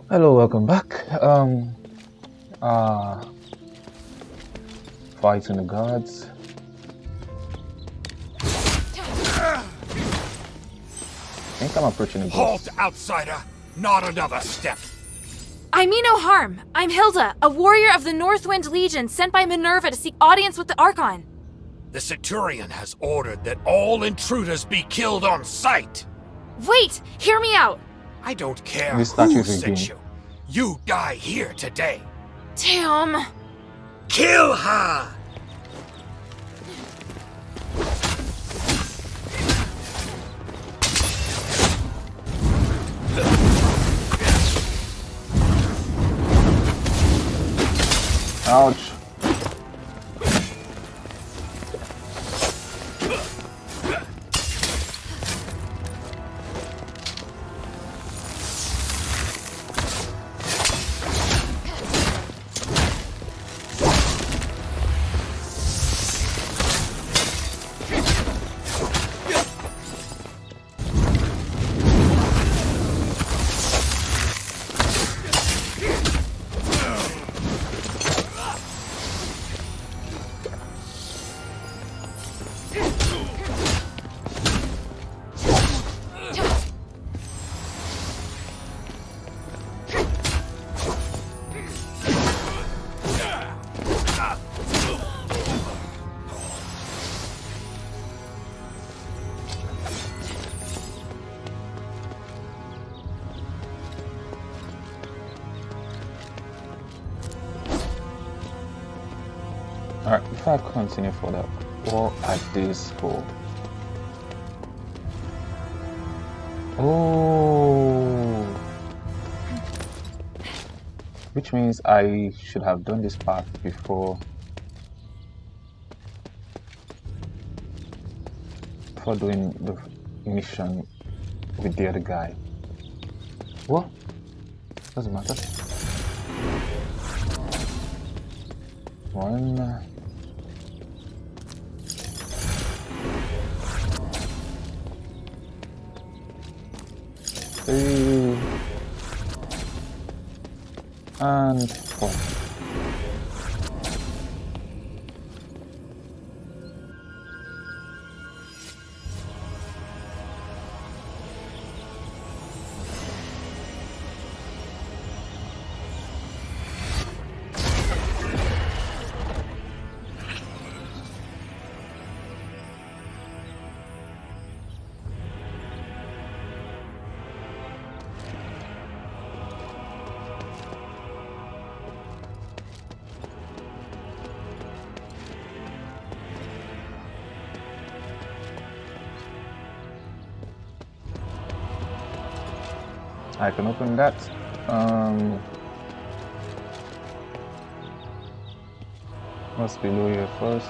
Hello, welcome back. Uh, Fighting the gods. I think I'm approaching the boss. Halt, outsider! Not another step! I mean no harm. I'm Hilda, a warrior of the Northwind Legion sent by Minerva to seek audience with the Archon. The Centurion has ordered that all intruders be killed on sight! Wait! Hear me out! I don't care This who statue is sent again. you. You die here today. Damn. Kill her! Ouch. Alright, before I continue further, what are these for? Oh, which means I should have done this part before doing the mission with the other guy. What? Doesn't matter. One. Three. And 4. I can open that. What's below here first?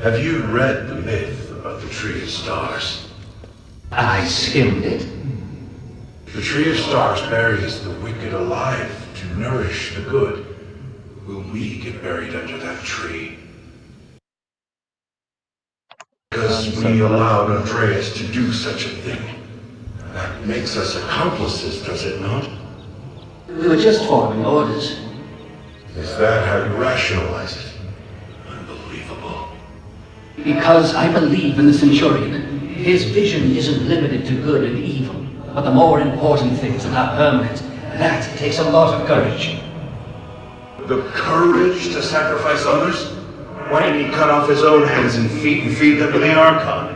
Have you read the myth of the Tree of Stars? I skimmed it. The Tree of Stars buries the wicked alive to nourish the good. Will we get buried under that tree? Because we allowed Andreas to do such a thing. That makes us accomplices, does it not? We were just following orders. Is that how you rationalize it? Unbelievable. Because I believe in the Centurion. His vision isn't limited to good and evil, but the more important things that are permanent. That takes a lot of courage. The courage to sacrifice others? Why didn't he cut off his own hands and feet and feed them to the Archon?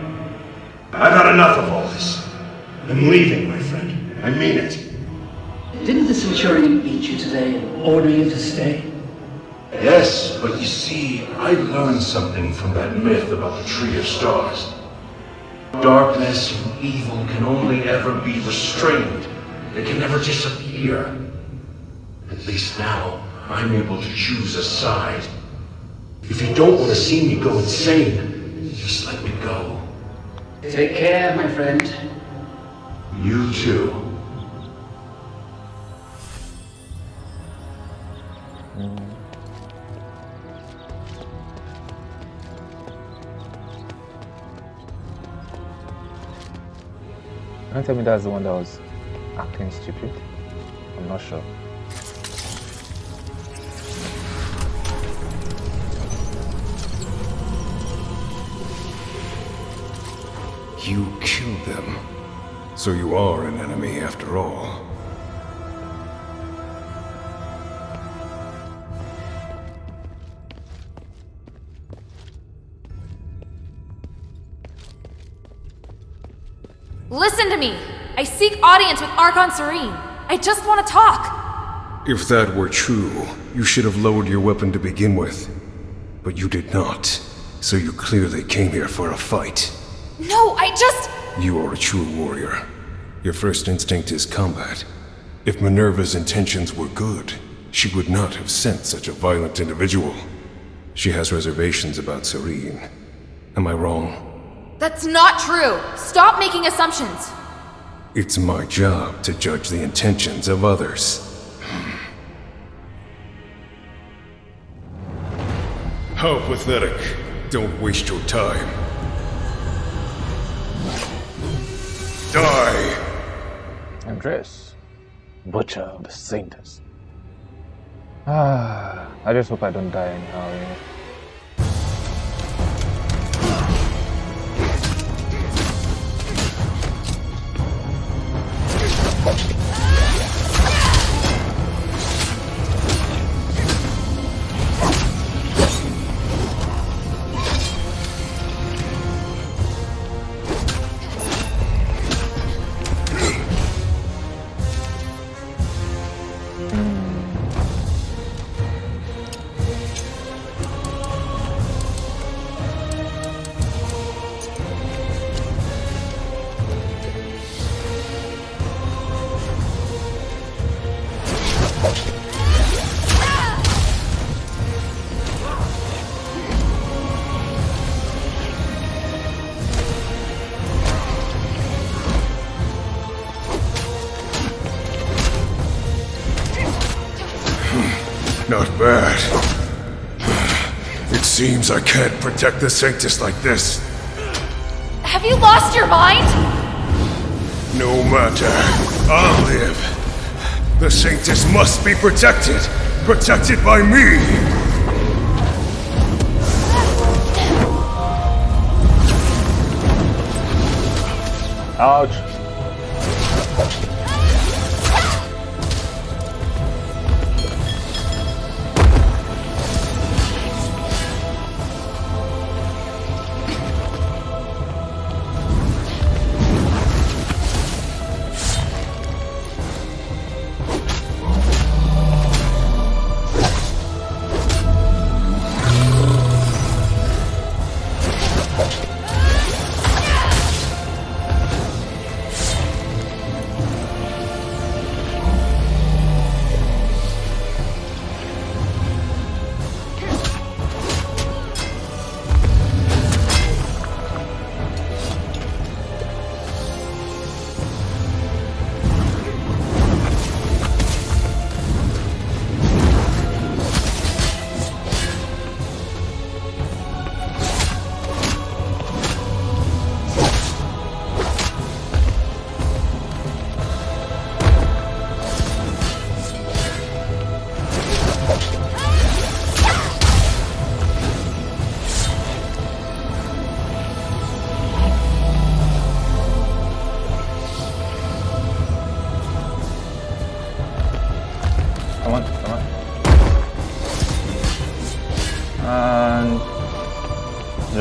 I've had enough of all this. I'm leaving, my friend. I mean it. Didn't the Centurion beat you today and order you to stay? Yes, but you see, I learned something from that myth about the Tree of Stars. Darkness and evil can only ever be restrained. They can never disappear. At least now, I'm able to choose a side. If you don't want to see me go insane, just let me go. Take care, my friend. You too. Don't tell me that's the one that was acting stupid. I'm not sure. You killed them. So you are an enemy after all. Listen to me! I seek audience with Archon Serene. I just want to talk. If that were true, you should have lowered your weapon to begin with. But you did not. So you clearly came here for a fight. No, I just... You are a true warrior. Your first instinct is combat. If Minerva's intentions were good, she would not have sent such a violent individual. She has reservations about Serene. Am I wrong? That's not true. Stop making assumptions. It's my job to judge the intentions of others. How pathetic. Don't waste your time. Die! Andres, Butcher of the Saints. I just hope I don't die anyhow, you know. Not bad. It seems I can't protect the Sanctus like this. Have you lost your mind? No matter. I'll live. The Sanctus must be protected. Protected by me. Ouch.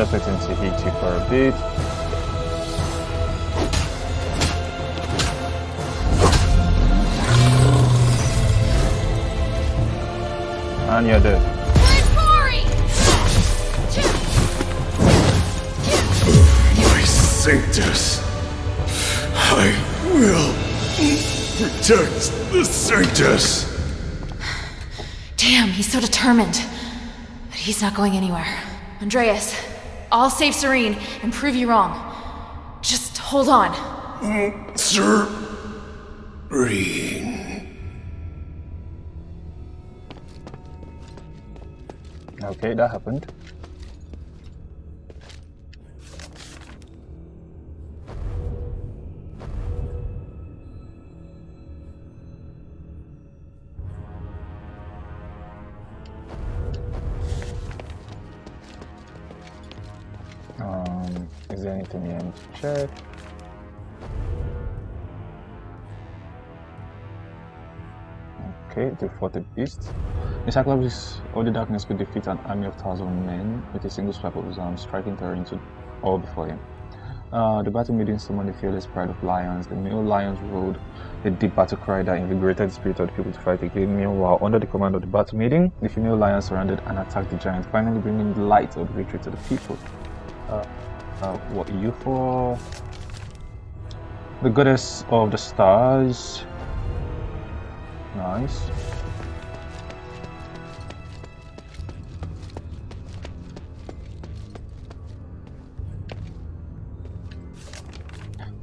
just waiting to hit you for a bit. And you're dead. My Sanctus. I will protect the Sanctus. Damn, he's so determined. But he's not going anywhere. Andreas, I'll save Serene and prove you wrong. Just hold on. Serene. Okay, that happened. Is there anything you need to check? Okay, they fought the beast. The Cyclops of the Darkness could defeat an army of 1,000 men with a single swipe of his arm, striking terror into all before him. The battle meeting summoned the fearless pride of lions. The male lions roared a deep battle cry that invigorated the spirit of the people to fight again. Meanwhile, under the command of the battle meeting, the female lions surrounded and attacked the giant, finally bringing the light of victory to the people. What are you for? The goddess of the stars. Nice.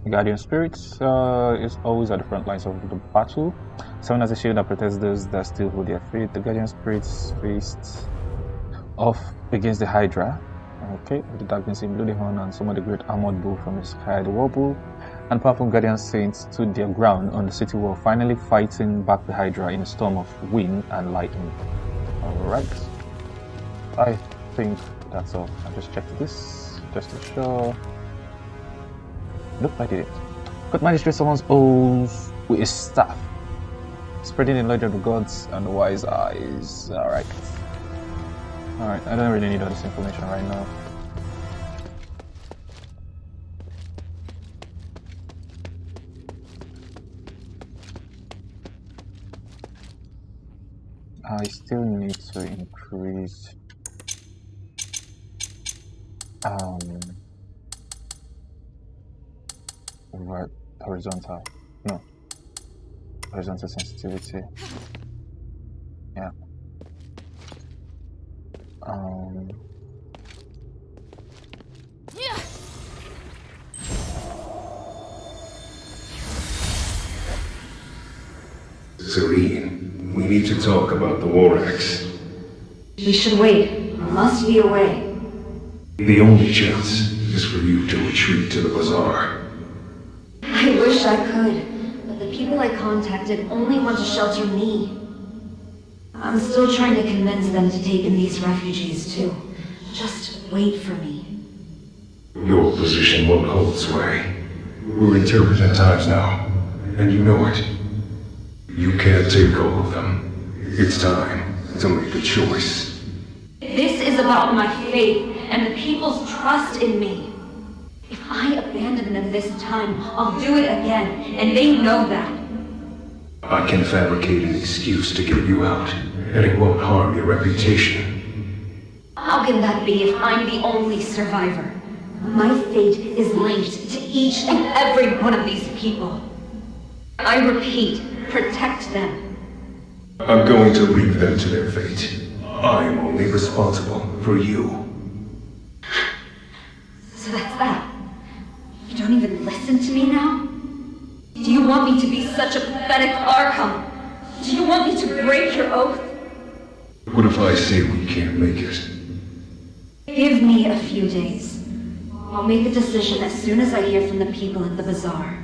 The Guardian Spirits is always at the front lines of the battle. Serves as a shield that protects those that still hold their faith. The Guardian Spirits faced off against the Hydra. Okay, with the darkness in blew the horn and some of the great armored bull from the sky. The war bull and powerful Guardian Saints stood their ground on the city wall, finally fighting back the Hydra in a storm of wind and lightning. Alright, I think that's all. I just checked this just to show. Nope, I did it. Cut magistrate summons O's with a staff, spreading the knowledge of the gods and the wise eyes. Alright, I don't really need all this information right now. I still need to increase horizontal sensitivity. Yeah. Serene, we need to talk about the War Axe. We should wait. There must be a way. The only chance is for you to retreat to the bazaar. I wish I could, but the people I contacted only want to shelter me. I'm still trying to convince them to take in these refugees too. Just wait for me. Your position won't hold sway. We're in turbulent times now, and you know it. You can't take all of them. It's time to make a choice. This is about my faith and the people's trust in me. If I abandon them this time, I'll do it again, and they know that. I can fabricate an excuse to get you out, and it won't harm your reputation. How can that be if I'm the only survivor? My fate is linked to each and every one of these people. I repeat, protect them. I'm going to leave them to their fate. I'm only responsible for you. So that's that. You don't even listen to me now? Do you want me to be such a pathetic Archon? Do you want me to break your oath? What if I say we can't make it? Give me a few days. I'll make a decision as soon as I hear from the people at the bazaar.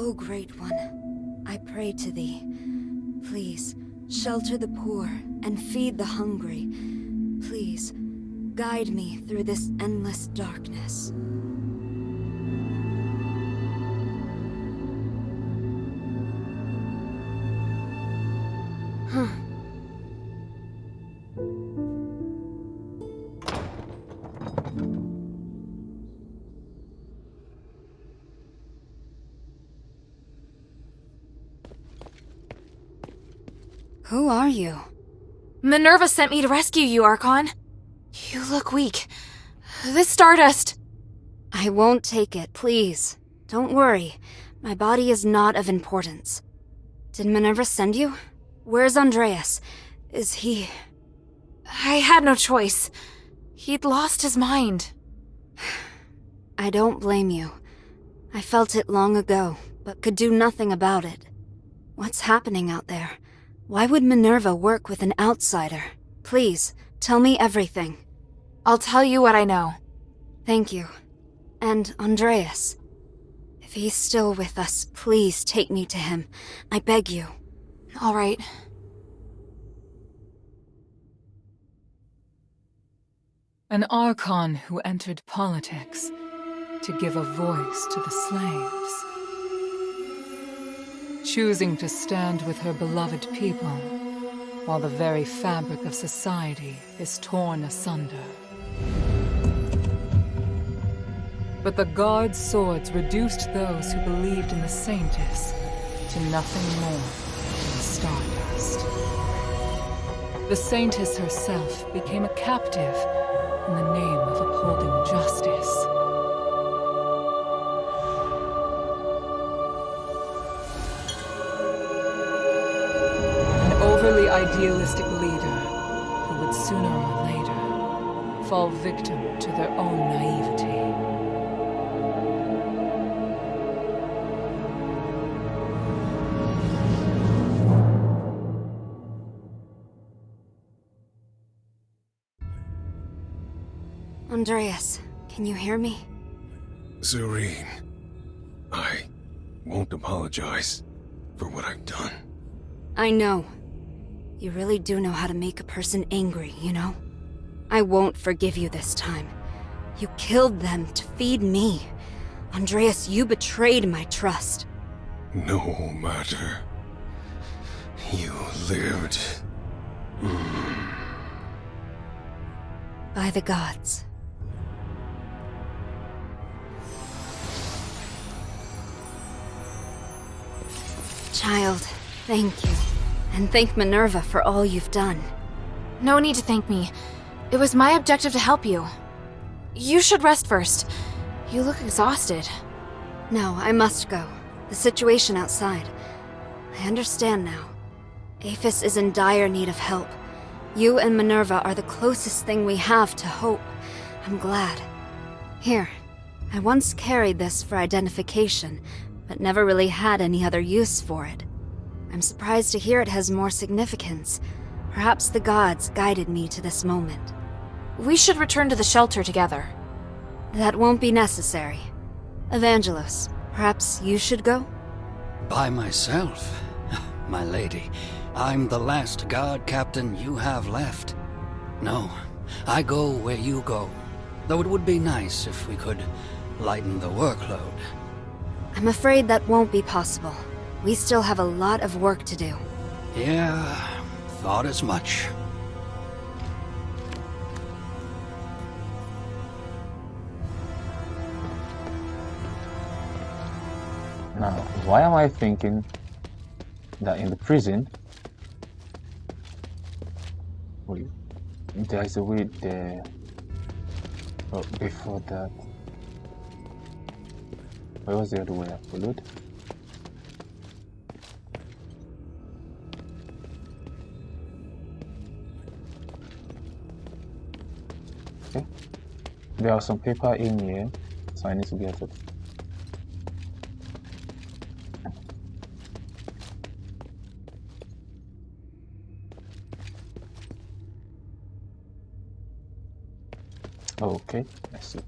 O Great One, I pray to thee. Please, shelter the poor and feed the hungry. Please, guide me through this endless darkness. Who are you? Minerva sent me to rescue you, Archon. You look weak. This stardust... I won't take it, please. Don't worry. My body is not of importance. Did Minerva send you? Where's Andreas? Is he... I had no choice. He'd lost his mind. I don't blame you. I felt it long ago, but could do nothing about it. What's happening out there? Why would Minerva work with an outsider? Please, tell me everything. I'll tell you what I know. Thank you. And Andreas. If he's still with us, please take me to him. I beg you. All right. An Archon who entered politics to give a voice to the slaves. Choosing to stand with her beloved people, while the very fabric of society is torn asunder. But the Guard's swords reduced those who believed in the Saintess to nothing more than stardust. The Saintess herself became a captive in the name of upholding justice. Overly idealistic leader who would sooner or later fall victim to their own naivety. Andreas, can you hear me? Serene, I won't apologize for what I've done. I know. You really do know how to make a person angry, you know? I won't forgive you this time. You killed them to feed me. Andreas, you betrayed my trust. No matter. You lived. By the gods. Child, thank you. And thank Minerva for all you've done. No need to thank me. It was my objective to help you. You should rest first. You look exhausted. No, I must go. The situation outside. I understand now. Aphes is in dire need of help. You and Minerva are the closest thing we have to hope. I'm glad. Here, I once carried this for identification, but never really had any other use for it. I'm surprised to hear it has more significance. Perhaps the gods guided me to this moment. We should return to the shelter together. That won't be necessary. Evangelos, perhaps you should go? By myself? My lady, I'm the last guard captain you have left. No, I go where you go. Though it would be nice if we could lighten the workload. I'm afraid that won't be possible. We still have a lot of work to do. Yeah, thought as much. Now, why am I thinking that in the prison, wait, there's a way there, but before that, where was the other way I followed? Okay, there are some paper in here, so I need to get it. Okay, I see.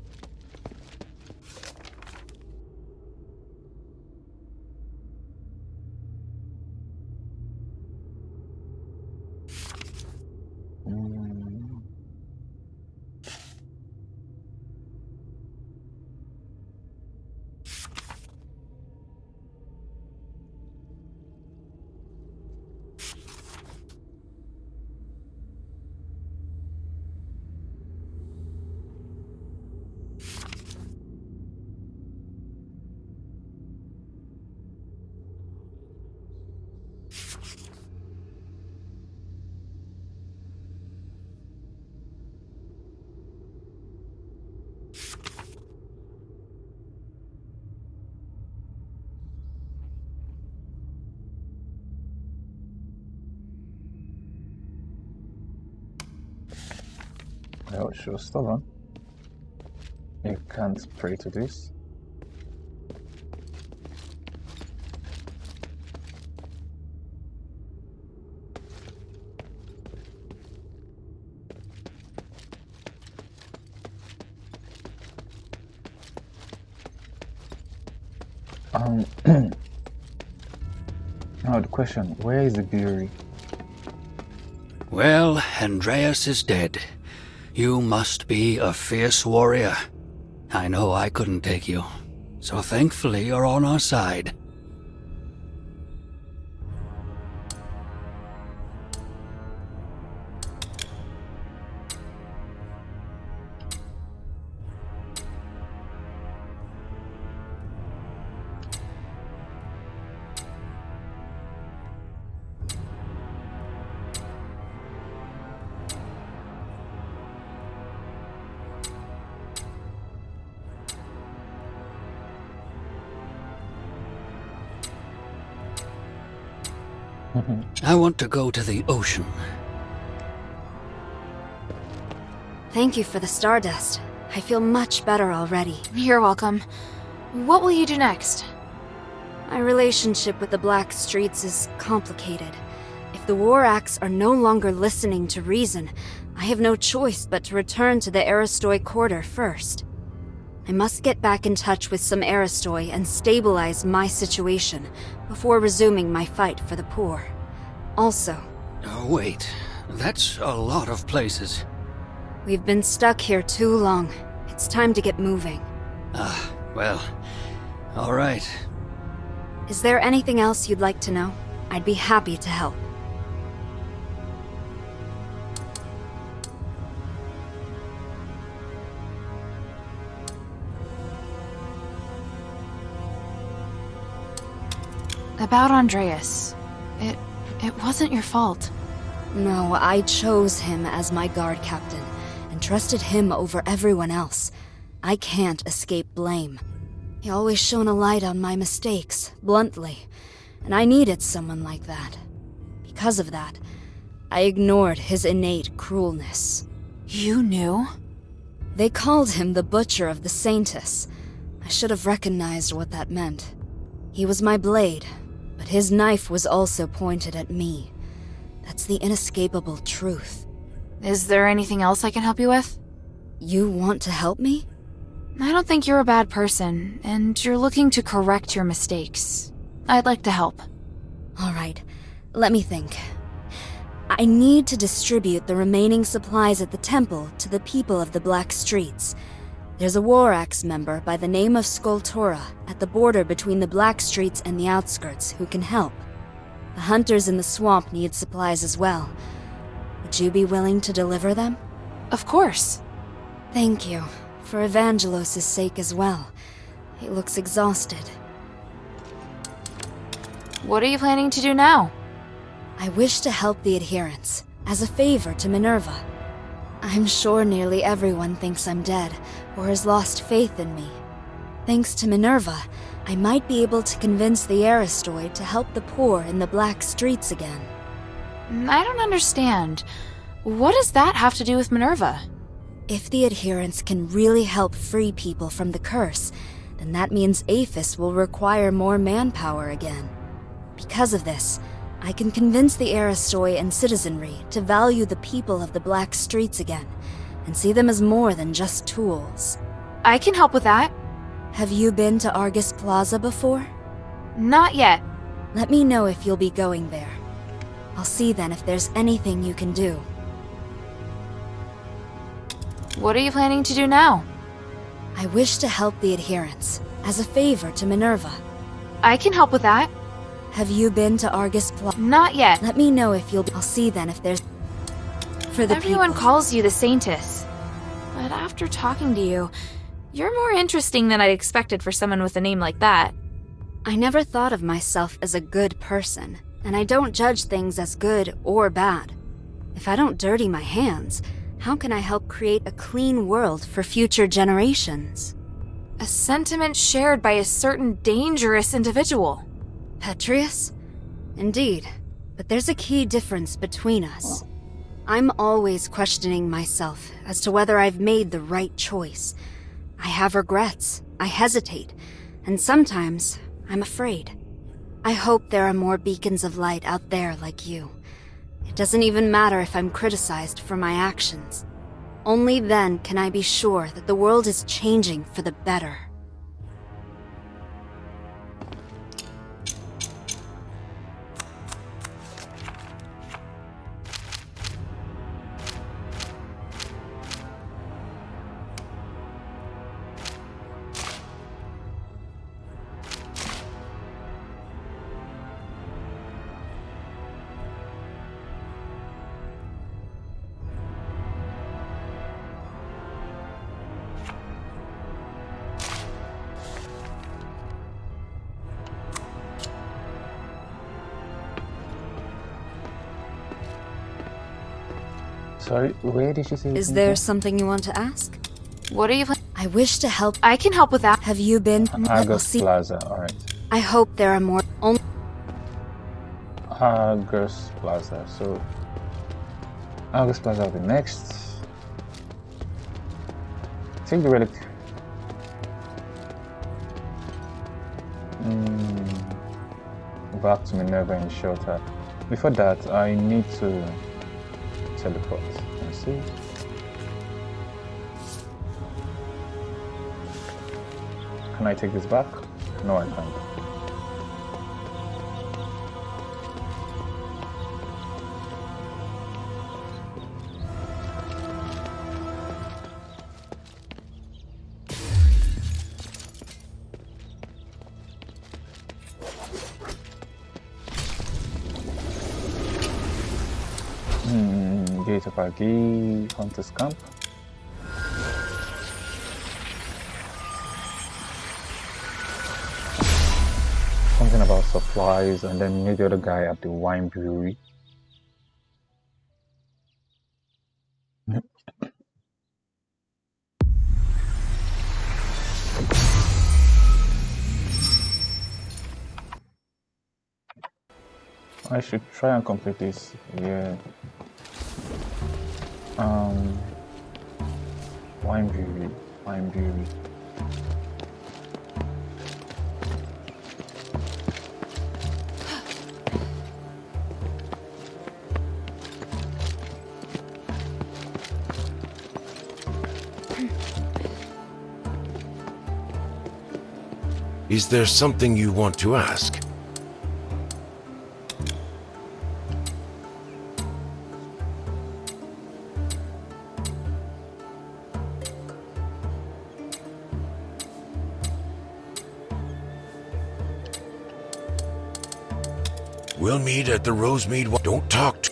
Well, she was stubborn. You can't pray to this. Now the question, where is the brewery? Well, Andreas is dead. You must be a fierce warrior. I know I couldn't take you, so thankfully you're on our side. I want to go to the ocean. Thank you for the stardust. I feel much better already. You're welcome. What will you do next? My relationship with the Black Streets is complicated. If the War Acts are no longer listening to reason, I have no choice but to return to the Aristoi Quarter first. I must get back in touch with some Aristoi and stabilize my situation before resuming my fight for the poor. Also... Oh, wait. That's a lot of places. We've been stuck here too long. It's time to get moving. Well, all right. Is there anything else you'd like to know? I'd be happy to help. About Andreas. It wasn't your fault. No, I chose him as my guard captain, and trusted him over everyone else. I can't escape blame. He always shone a light on my mistakes, bluntly, and I needed someone like that. Because of that, I ignored his innate cruelness. You knew? They called him the Butcher of the Saintess. I should have recognized what that meant. He was my blade, but his knife was also pointed at me. That's the inescapable truth. Is there anything else I can help you with? You want to help me? I don't think you're a bad person, and you're looking to correct your mistakes. I'd like to help. All right, let me think. I need to distribute the remaining supplies at the temple to the people of the Black Streets. There's a War Axe member by the name of Skultora at the border between the Black Streets and the outskirts who can help. The hunters in the swamp need supplies as well. Would you be willing to deliver them? Of course. Thank you. For Evangelos' sake as well. He looks exhausted. What are you planning to do now? I wish to help the adherents, as a favor to Minerva. I'm sure nearly everyone thinks I'm dead, or has lost faith in me. Thanks to Minerva, I might be able to convince the Aristoi to help the poor in the Black Streets again. I don't understand. What does that have to do with Minerva? If the adherents can really help free people from the curse, then that means Aphes will require more manpower again. Because of this, I can convince the Aristoi and citizenry to value the people of the Black Streets again, and see them as more than just tools. I can help with that. Have you been to Argus Plaza before? Not yet. Let me know if you'll be going there. I'll see then if there's anything you can do. What are you planning to do now? I wish to help the adherents, as a favor to Minerva. I can help with that. Have you been to Argus Plaza? Not yet. Let me know if you'll be... I'll see then if there's... For the Everyone people. calls you the Saintess. But after talking to you, you're more interesting than I'd expected for someone with a name like that. I never thought of myself as a good person, and I don't judge things as good or bad. If I don't dirty my hands, how can I help create a clean world for future generations? A sentiment shared by a certain dangerous individual. Petrius? Indeed, but there's a key difference between us. I'm always questioning myself as to whether I've made the right choice. I have regrets, I hesitate, and sometimes I'm afraid. I hope there are more beacons of light out there like you. It doesn't even matter if I'm criticized for my actions. Only then can I be sure that the world is changing for the better. Sorry, where did she say? Is there something you want to ask? What are you I wish to help. I can help with that. Have you been? Argus Plaza, alright. I hope there are more. Argus Plaza, so Argus Plaza will be next. Take the relic. Back to Minerva and shelter. Before that, I need to teleport. Let's see. Can I take this back? No, I can't. Gate of Agi, Hunter's Camp. Something about supplies, and then meet the other guy at the wine brewery. I should try and complete this. Yeah. Wine brewery. Wine brewery. Is there something you want to ask? We'll meet at the Rosemead. Don't talk to...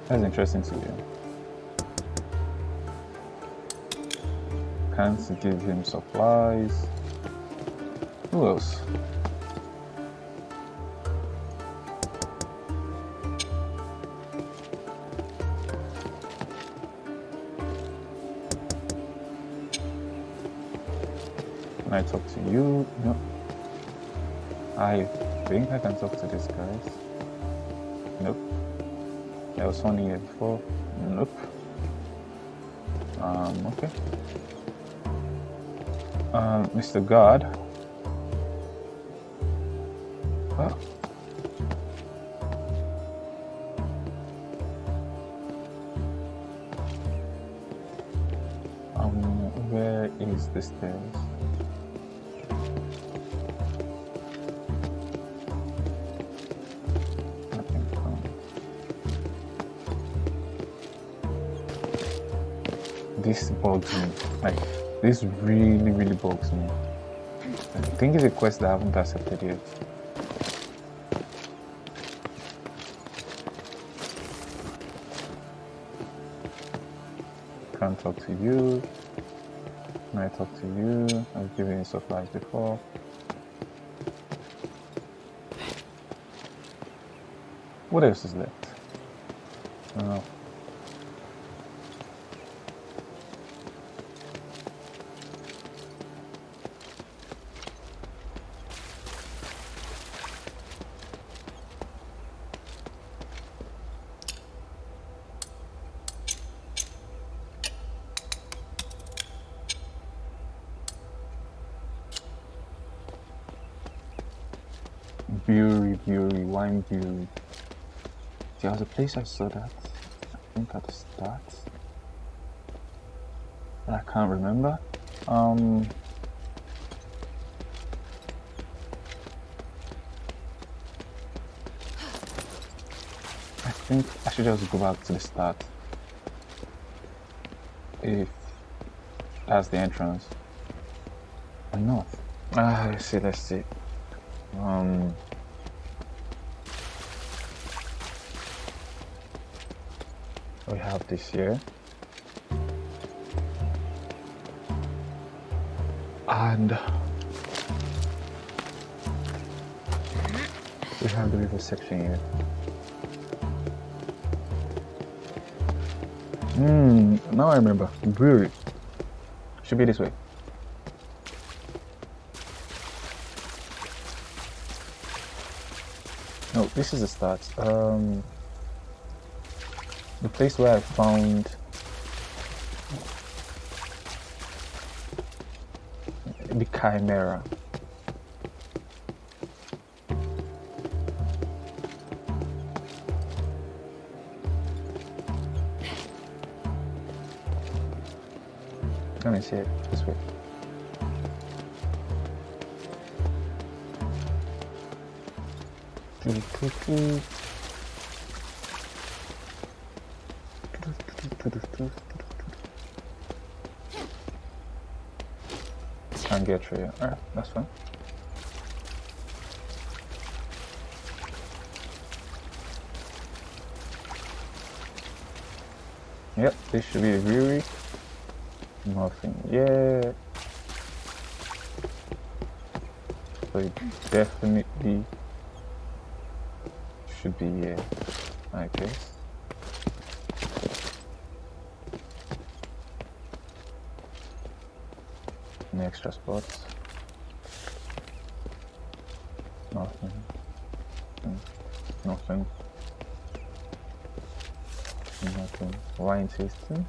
That's interesting to you. Can't give him supplies. Who else? Can I talk to you? No. I think I can talk to these guys. Nope. There was one here before. Nope. Okay. Mr. Guard. Well. Where is the stairs? This bugs me. Like, this really bugs me. I think it's a quest that I haven't accepted yet. Can't talk to you. Can I talk to you? I've given you supplies before. What else is left? Oh. Brewery, wine brewery. There was a place I saw that, I think at the start, but I can't remember. I think I should just go back to the start, if that's the entrance, or not. Let's see. We have this here, and we have the river section here. Now I remember. Brewery should be this way. No, this is the start. The place where I found the Chimera. Let me see it this way. Can't get through here. Alright, that's fine. Yep, this should be the brewery. Nothing yet. So it definitely should be here, I guess. Any extra spots? Nothing. Nothing. Nothing. Wine tasting.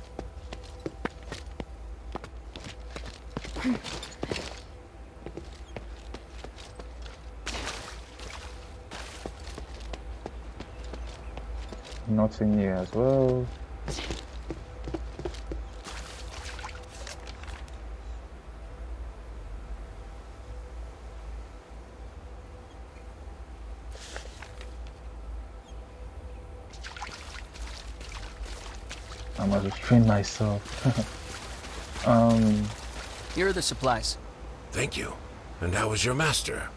Nothing here as well. I must restrain myself. Here are the supplies. Thank you. And how is your master?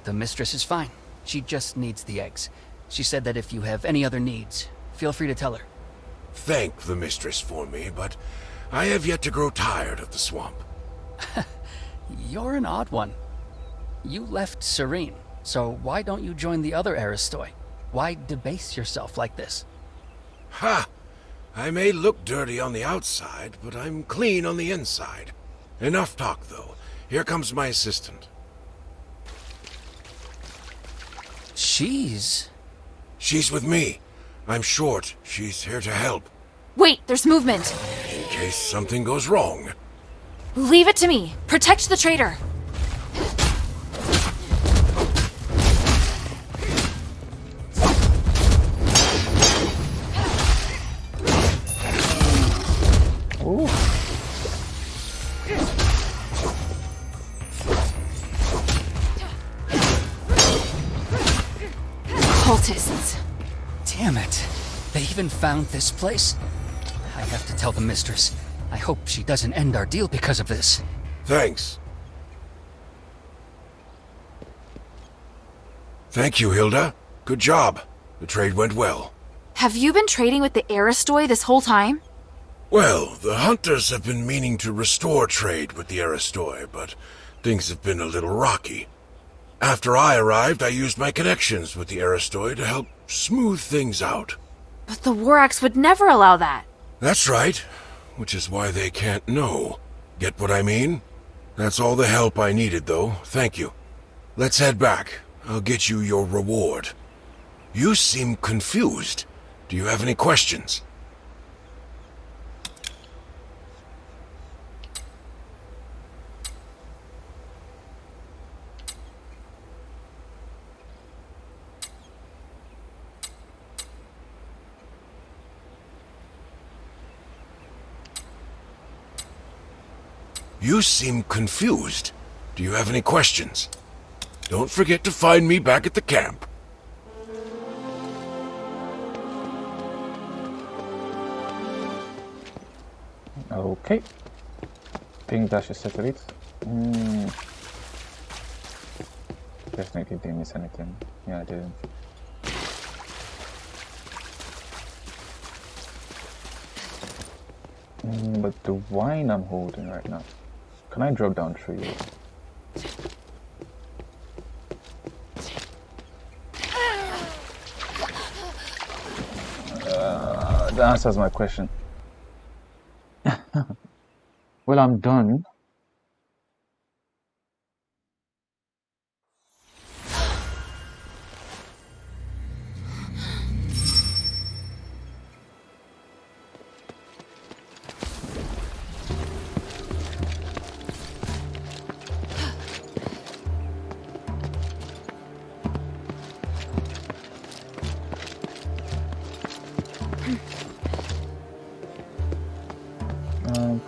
The mistress is fine. She just needs the eggs. She said that if you have any other needs, feel free to tell her. Thank the mistress for me, but I have yet to grow tired of the swamp. You're an odd one. You left Serene, so why don't you join the other Aristoi? Why debase yourself like this? Ha! I may look dirty on the outside, but I'm clean on the inside. Enough talk, though. Here comes my assistant. She's with me. I'm short. She's here to help. Wait, there's movement. In case something goes wrong. Leave it to me. Protect the traitor. Ooh. Cultists. Damn it. They even found this place? I have to tell the mistress. I hope she doesn't end our deal because of this. Thanks. Thank you, Hilda. Good job. The trade went well. Have you been trading with the Aristoi this whole time? Well, the hunters have been meaning to restore trade with the Aristoi, but things have been a little rocky. After I arrived, I used my connections with the Aristoi to help smooth things out. But the War Axe would never allow that. That's right, which is why they can't know. Get what I mean? That's all the help I needed, though. Thank you. Let's head back. I'll get you your reward. You seem confused. Do you have any questions? You seem confused. Do you have any questions? Don't forget to find me back at the camp. Okay. Think that should settle it. Definitely didn't miss anything. Yeah, I didn't. But the wine I'm holding right now. Can I drop down 3? That answers my question. Well, I'm done.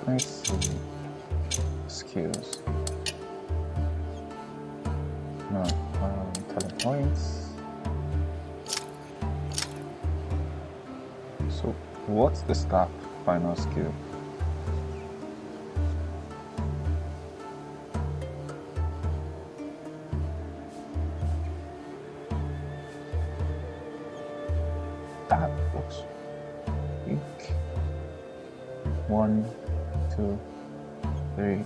Can I see skills? No, talent points. So, what's the staff final skill? That looks weak. 1, 2, 3.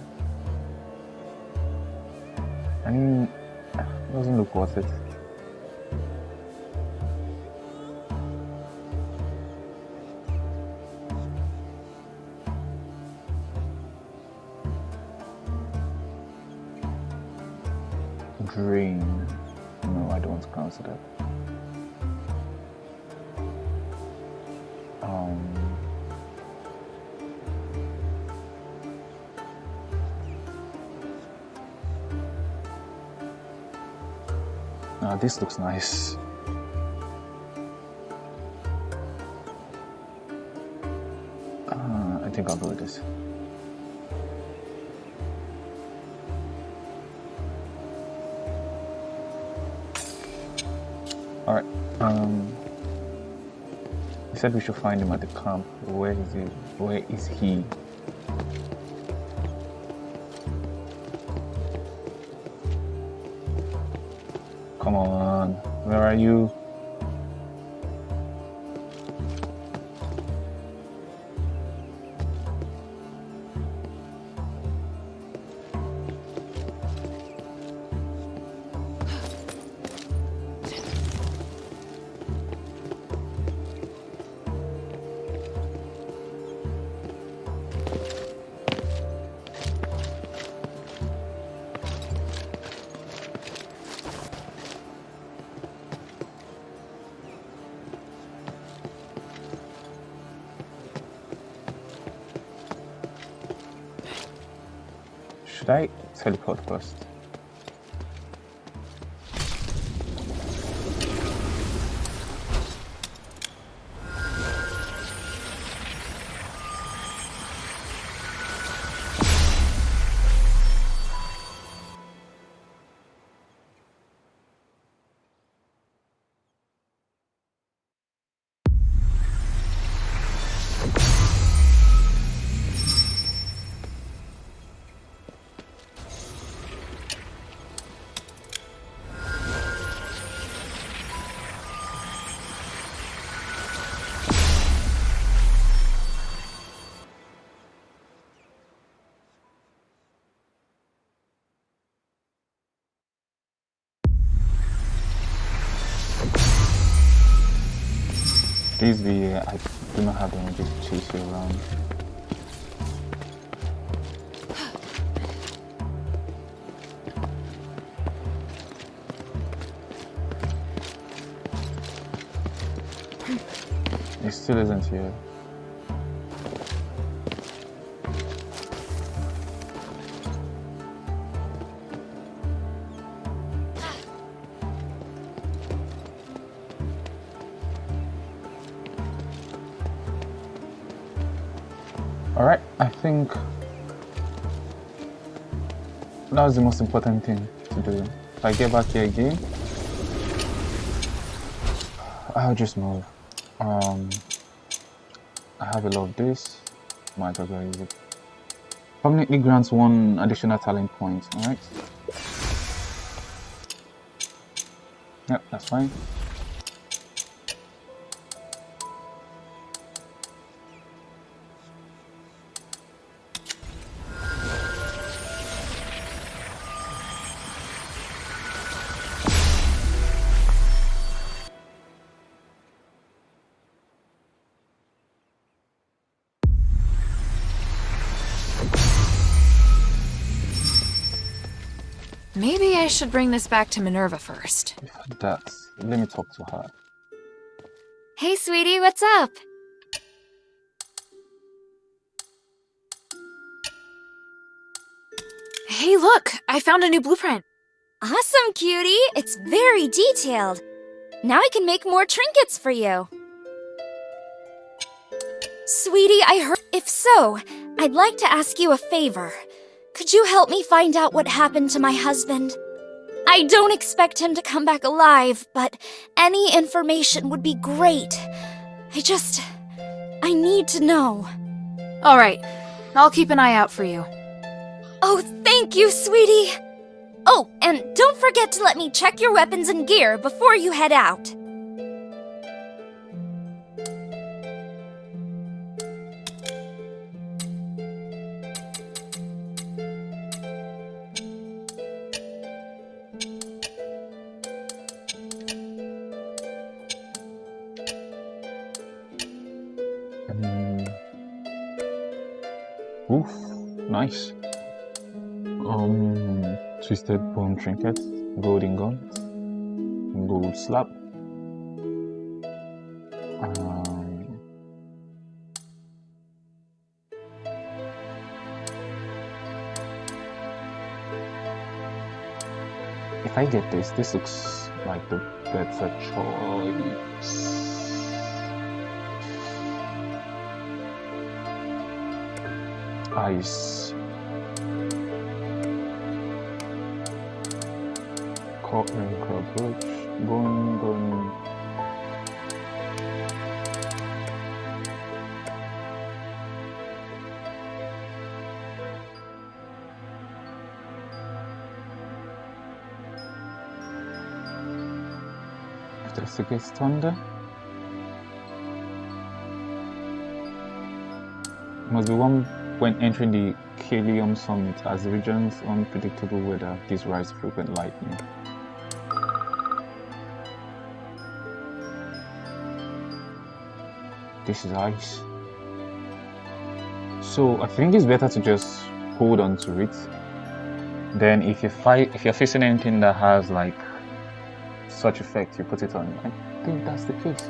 I mean, it doesn't look worth it. Drain. No, I don't cancel that. This looks nice. I think I'll go with this. Alright. He said we should find him at the camp. Where is he? Where is he? Come on, where are you? Should I teleport first? This VA, I do not have the energy to chase you around. It still isn't here. Alright, I think that was the most important thing to do. If I get back here again, I'll just move. I have a lot of this. Might as well use it. Permanently grants 1 additional talent point, alright? Yep, that's fine. Maybe I should bring this back to Minerva first. Let me talk to her. Hey, sweetie, what's up? Hey, look! I found a new blueprint. Awesome, cutie! It's very detailed. Now I can make more trinkets for you. Sweetie, I heard... If so, I'd like to ask you a favor. Could you help me find out what happened to my husband? I don't expect him to come back alive, but any information would be great. I need to know. Alright, I'll keep an eye out for you. Oh, thank you, sweetie! Oh, and don't forget to let me check your weapons and gear before you head out. Oof, nice. Twisted bone trinket, golden gun, gold slab. If I get this looks like the better choice. Ice. Cotton crab roach, bone gun. Asterigos thunder. Must be one when entering the Kalium summit, as the region's unpredictable weather gives rise to frequent lightning. This is ice. So I think it's better to just hold on to it. Then if you're facing anything that has like such effect, you put it on. I think that's the case.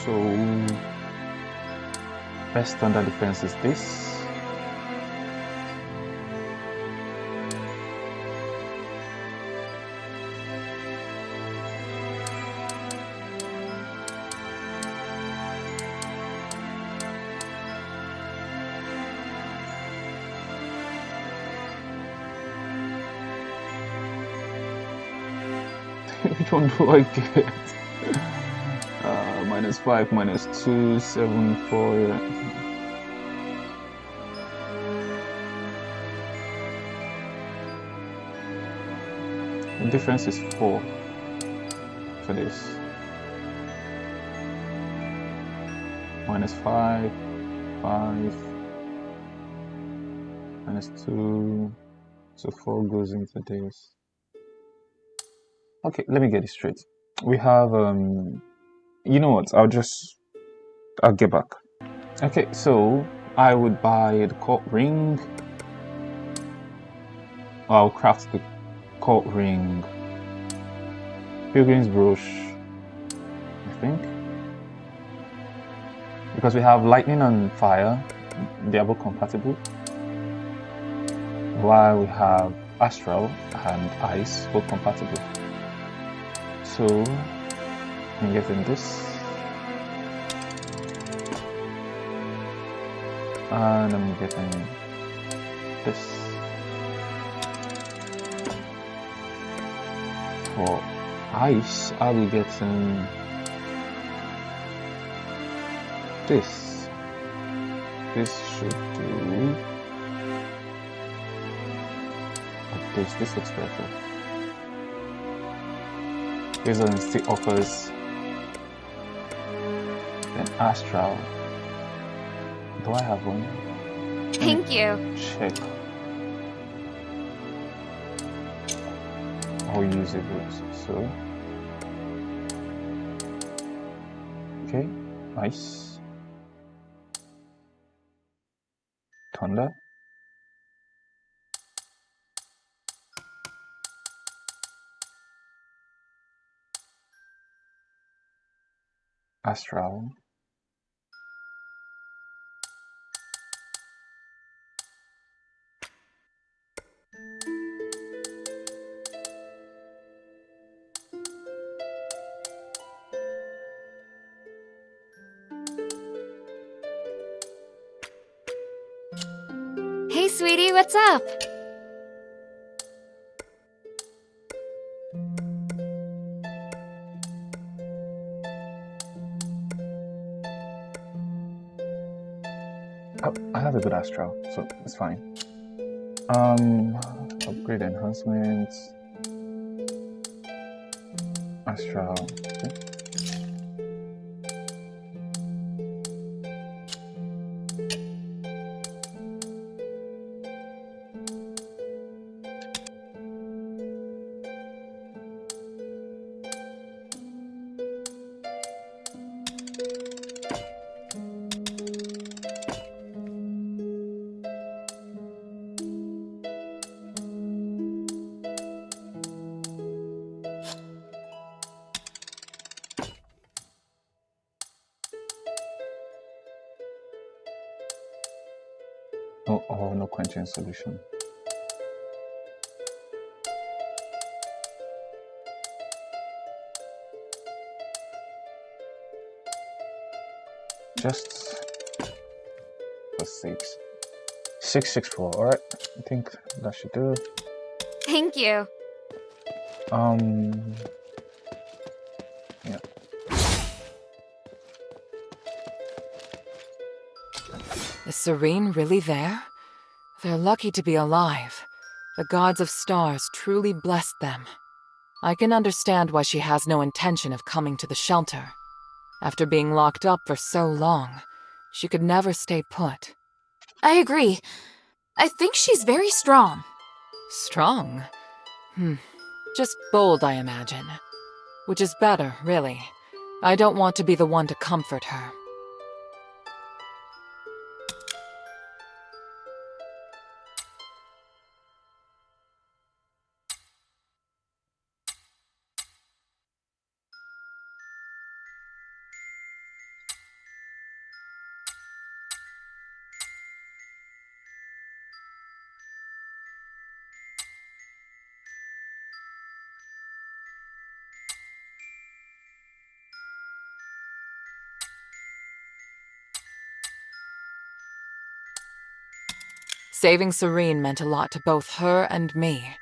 So best thunder defense is this. Which one do I get? -5, -2, 7, 4. Yeah. The difference is 4 for this. -5, 5, -2, so 4 goes into this. Okay, let me get it straight. We have you know what? I'll get back. Okay, so I would buy the court ring. I'll craft the court ring. Pilgrim's brooch, I think. Because we have lightning and fire, they are both compatible. While we have astral and ice, both compatible. So I'm getting this. And I'm getting this. For ice, I'll be getting this. This should do. This looks better. This one still offers an astral. Do I have one? Thank you. Check. I'll use it. So. Okay, nice. Thunder. Astral. Hey, sweetie, what's up? I have a good astral, so it's fine. Upgrade enhancements. Astral. Okay. No quenching solution. Just for 664. All right, I think that should do. Thank you. Yeah. Is Serene really there? They're lucky to be alive. The gods of stars truly blessed them. I can understand why she has no intention of coming to the shelter. After being locked up for so long, she could never stay put. I agree. I think she's very strong. Strong? Just bold, I imagine. Which is better, really. I don't want to be the one to comfort her. Saving Serene meant a lot to both her and me.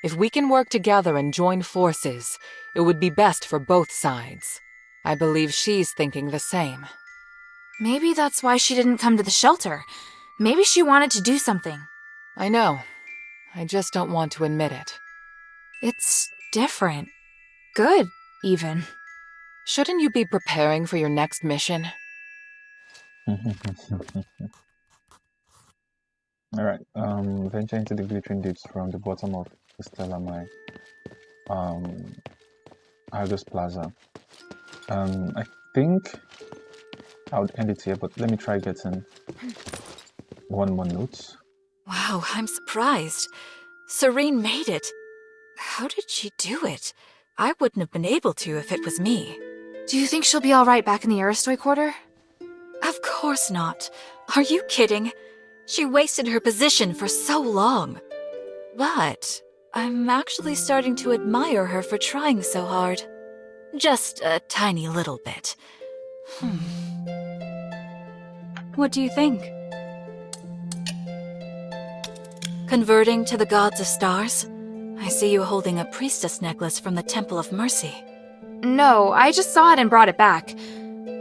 If we can work together and join forces, it would be best for both sides. I believe she's thinking the same. Maybe that's why she didn't come to the shelter. Maybe she wanted to do something. I know. I just don't want to admit it. It's different. Good, even. Shouldn't you be preparing for your next mission? Alright, venture into the glittering deeps from the bottom of the stellar mine. Argus Plaza. I think I would end it here, but let me try getting one more note. Wow, I'm surprised. Serene made it. How did she do it? I wouldn't have been able to if it was me. Do you think she'll be alright back in the Aristoi Quarter? Of course not. Are you kidding? She wasted her position for so long. But I'm actually starting to admire her for trying so hard. Just a tiny little bit. What do you think? Converting to the Gods of Stars? I see you holding a priestess necklace from the Temple of Mercy. No, I just saw it and brought it back.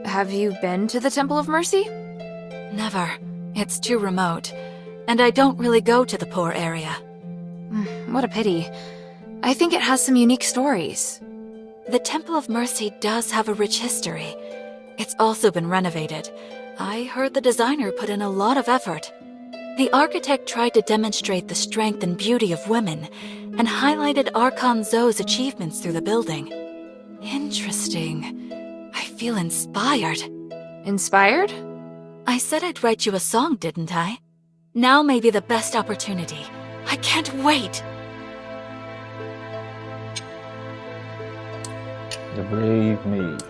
Have you been to the Temple of Mercy? Never. It's too remote. And I don't really go to the poor area. What a pity. I think it has some unique stories. The Temple of Mercy does have a rich history. It's also been renovated. I heard the designer put in a lot of effort. The architect tried to demonstrate the strength and beauty of women, and highlighted Archon Zoe's achievements through the building. Interesting. I feel inspired. Inspired? I said I'd write you a song, didn't I? Now may be the best opportunity. I can't wait! The Brave Maid.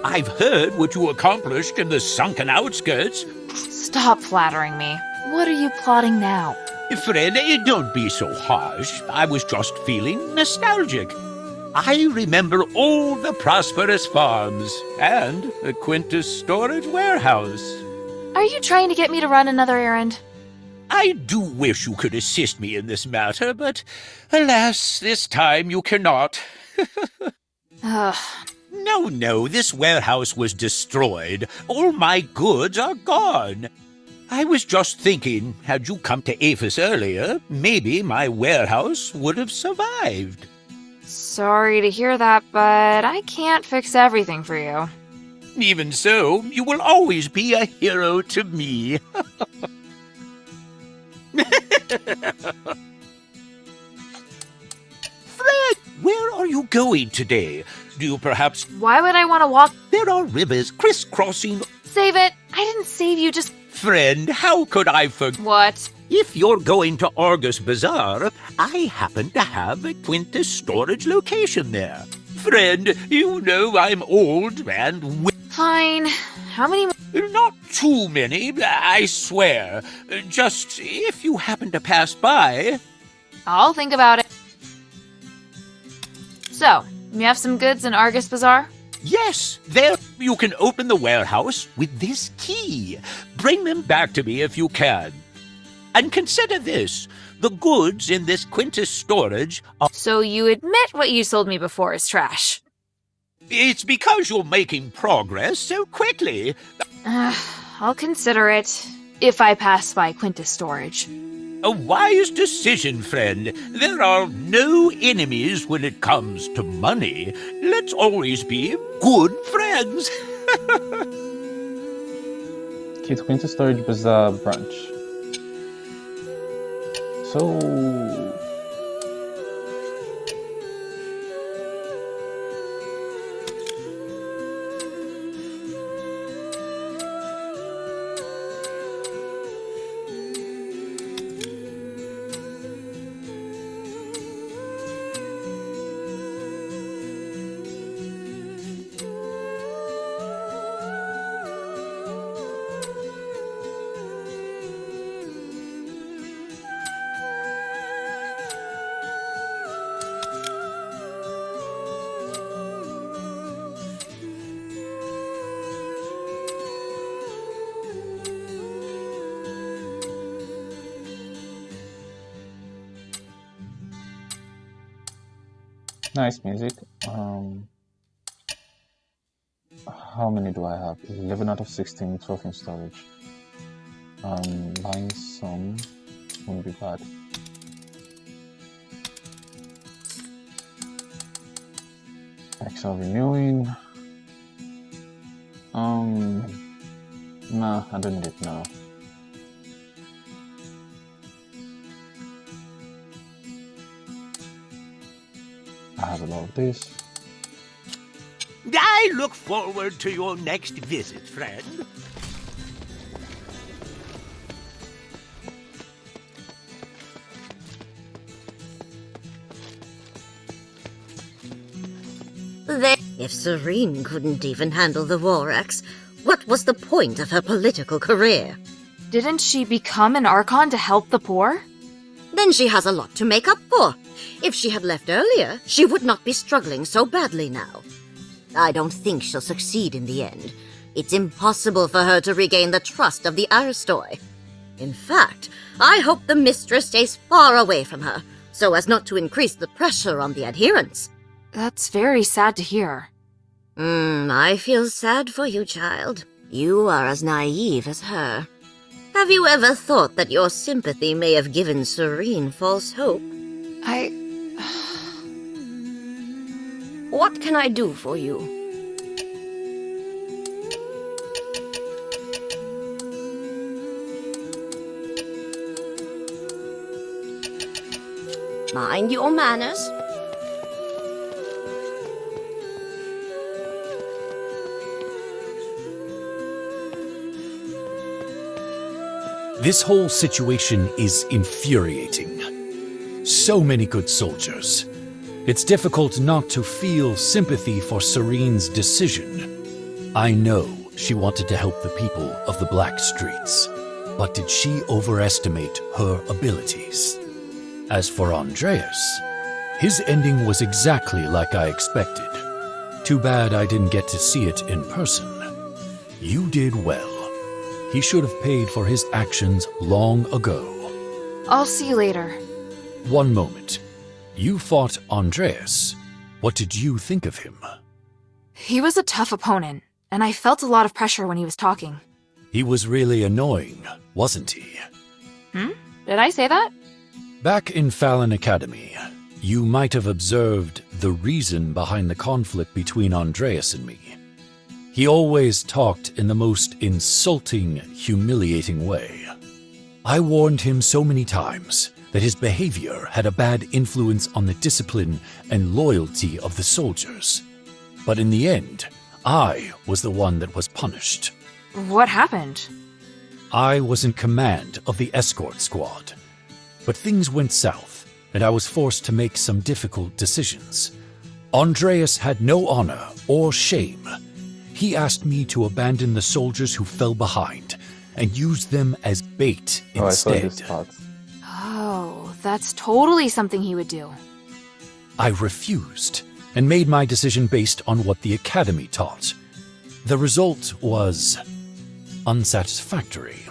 I've heard what you accomplished in the sunken outskirts. Stop flattering me. What are you plotting now? Friend, don't be so harsh. I was just feeling nostalgic. I remember all the prosperous farms and the Quintus storage warehouse. Are you trying to get me to run another errand? I do wish you could assist me in this matter, but alas, this time you cannot. Ugh. No, this warehouse was destroyed. All my goods are gone. I was just thinking, had you come to Aphes earlier, maybe my warehouse would have survived. Sorry to hear that, but I can't fix everything for you. Even so, you will always be a hero to me. Fred, where are you going today? Do you perhaps... Why would I want to walk? There are rivers crisscrossing... Save it! I didn't save you, just... Friend, how could I forget... What? If you're going to Argus Bazaar, I happen to have a Quintus storage location there. Friend, you know I'm old and... Fine. How many... Not too many, I swear. Just if you happen to pass by... I'll think about it. So, you have some goods in Argus Bazaar? Yes, there you can open the warehouse with this key. Bring them back to me if you can. And consider this, the goods in this Quintus storage are... So you admit what you sold me before is trash? It's because you're making progress so quickly. I'll consider it, if I pass by Quintus storage. A wise decision, friend. There are no enemies when it comes to money. Let's always be good friends. Kid Quintus Storage Bazaar branch. So... Nice music. How many do I have? 11 out of 16, 12 in storage. Buying some won't be bad. Extra renewing. Nah, I don't need it now. I have a lot of this. I look forward to your next visit, friend. If Serene couldn't even handle the War Axe, what was the point of her political career? Didn't she become an Archon to help the poor? Then she has a lot to make up for. If she had left earlier, she would not be struggling so badly now. I don't think she'll succeed in the end. It's impossible for her to regain the trust of the Aristoi. In fact, I hope the mistress stays far away from her, so as not to increase the pressure on the adherents. That's very sad to hear. I feel sad for you, child. You are as naive as her. Have you ever thought that your sympathy may have given Serene false hope? What can I do for you? Mind your manners. This whole situation is infuriating. So many good soldiers. It's difficult not to feel sympathy for Serene's decision. I know she wanted to help the people of the Black Streets, but did she overestimate her abilities? As for Andreas, his ending was exactly like I expected. Too bad I didn't get to see it in person. You did well. He should have paid for his actions long ago. I'll see you later. One moment. You fought Andreas. What did you think of him? He was a tough opponent, and I felt a lot of pressure when he was talking. He was really annoying, wasn't he? Did I say that? Back in Fallon Academy, you might have observed the reason behind the conflict between Andreas and me. He always talked in the most insulting, humiliating way. I warned him so many times that his behavior had a bad influence on the discipline and loyalty of the soldiers. But in the end, I was the one that was punished. What happened? I was in command of the escort squad. But things went south, and I was forced to make some difficult decisions. Andreas had no honor or shame. He asked me to abandon the soldiers who fell behind and use them as bait instead. I saw this part. Oh, that's totally something he would do. I refused and made my decision based on what the Academy taught. The result was unsatisfactory.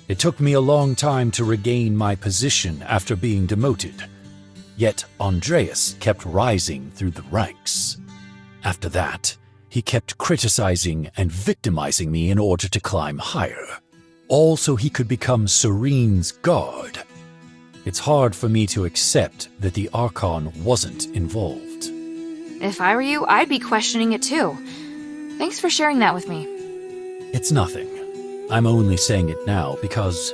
It took me a long time to regain my position after being demoted. Yet Andreas kept rising through the ranks. After that, he kept criticizing and victimizing me in order to climb higher, all so he could become Serene's guard. It's hard for me to accept that the Archon wasn't involved. If I were you, I'd be questioning it too. Thanks for sharing that with me. It's nothing. I'm only saying it now because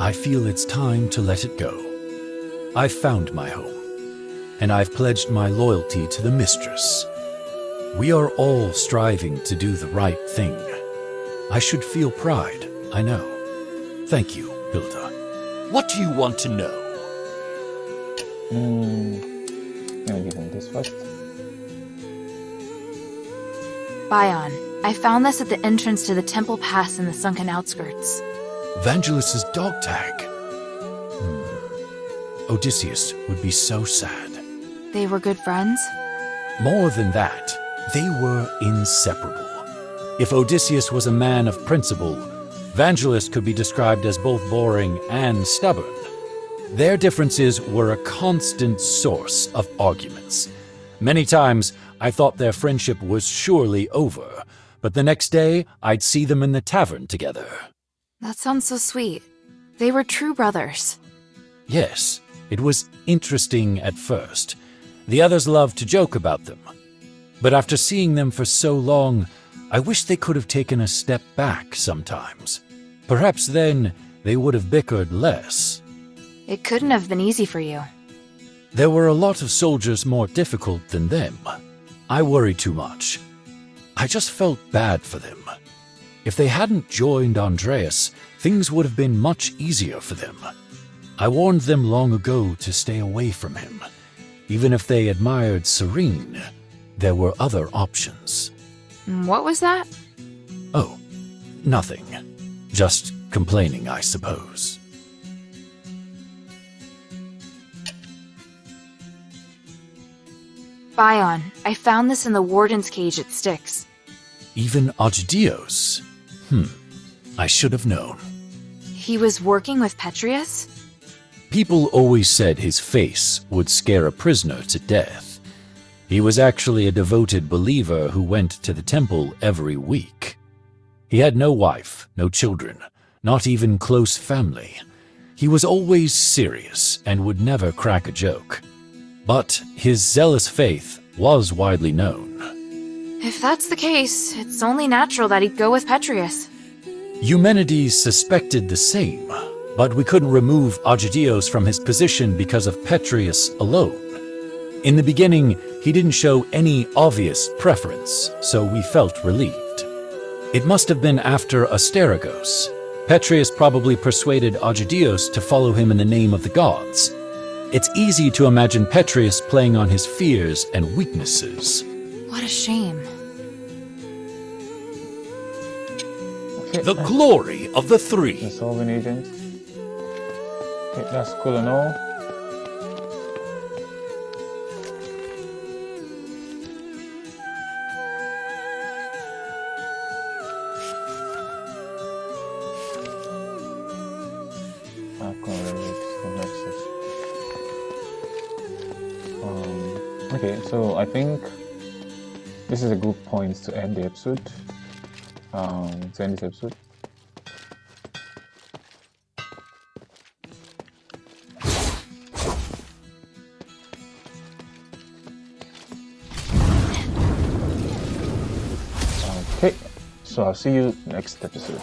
I feel it's time to let it go. I've found my home, and I've pledged my loyalty to the mistress. We are all striving to do the right thing. I should feel pride, I know. Thank you, Hilda. What do you want to know? Let me give him this first. Bion, I found this at the entrance to the temple pass in the sunken outskirts. Vangelis's dog tag. Odysseus would be so sad. They were good friends? More than that, they were inseparable. If Odysseus was a man of principle, Vangelis could be described as both boring and stubborn. Their differences were a constant source of arguments, Many times, I thought their friendship was surely over, but the next day, I'd see them in the tavern together. That sounds so sweet. They were true brothers. Yes, it was interesting at first. The others loved to joke about them. But after seeing them for so long, I wish they could have taken a step back sometimes. Perhaps then they would have bickered less. It couldn't have been easy for you. There were a lot of soldiers more difficult than them. I worried too much. I just felt bad for them. If they hadn't joined Andreas, things would have been much easier for them. I warned them long ago to stay away from him. Even if they admired Serene, there were other options. What was that? Oh, nothing. Just complaining, I suppose. Bion, I found this in the warden's cage at Styx. Even Asterigos? I should have known. He was working with Petrius? People always said his face would scare a prisoner to death. He was actually a devoted believer who went to the temple every week. He had no wife, no children, not even close family. He was always serious and would never crack a joke. But his zealous faith was widely known. If that's the case, it's only natural that he'd go with Petrius. Eumenides suspected the same, but we couldn't remove Asterigos from his position because of Petrius alone. In the beginning, he didn't show any obvious preference, so we felt relieved. It must have been after Asterigos. Petrius probably persuaded Asterigos to follow him in the name of the gods. It's easy to imagine Petrius playing on his fears and weaknesses. What a shame. Okay, The glory of the three. the solving agent. Okay, that's cool and all. Okay, so I think this is a good point to end the episode. To end this episode. Okay, so I'll see you next episode.